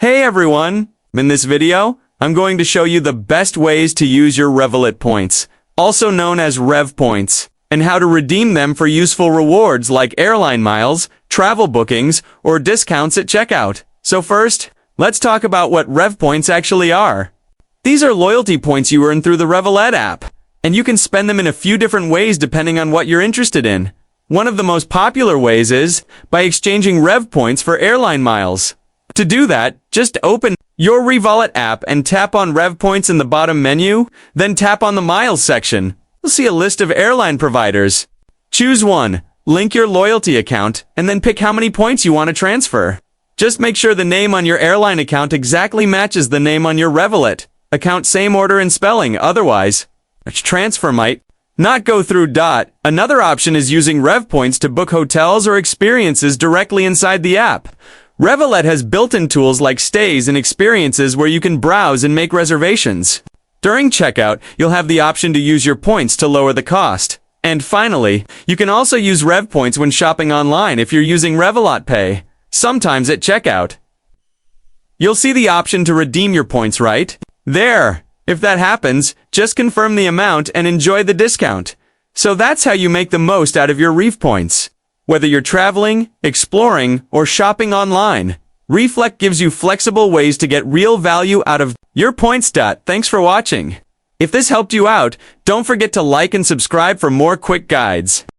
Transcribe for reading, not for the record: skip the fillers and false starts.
Hey everyone! In this video, I'm going to show you the best ways to use your Revolut Points, also known as Rev Points, and how to redeem them for useful rewards like airline miles, travel bookings, or discounts at checkout. So first, let's talk about what Rev Points actually are. These are loyalty points you earn through the Revolut app, and you can spend them in a few different ways depending on what you're interested in. One of the most popular ways is by exchanging Rev Points for airline miles. To do that, just open your Revolut app and tap on Rev Points in the bottom menu, then tap on the Miles section. You'll see a list of airline providers. Choose one, link your loyalty account, and then pick how many points you want to transfer. Just make sure the name on your airline account exactly matches the name on your Revolut account, same order and spelling, otherwise, a transfer might not go through. Another option is using Rev Points to book hotels or experiences directly inside the app. Revolut has built-in tools like stays and experiences where you can browse and make reservations. During checkout, you'll have the option to use your points to lower the cost. And finally, you can also use Rev Points when shopping online if you're using Revolut Pay, sometimes at checkout. You'll see the option to redeem your points right there. If that happens, just confirm the amount and enjoy the discount. So that's how you make the most out of your Rev Points. Whether you're traveling, exploring, or shopping online, Reflect gives you flexible ways to get real value out of your points. Thanks for watching. If this helped you out, don't forget to like and subscribe for more quick guides.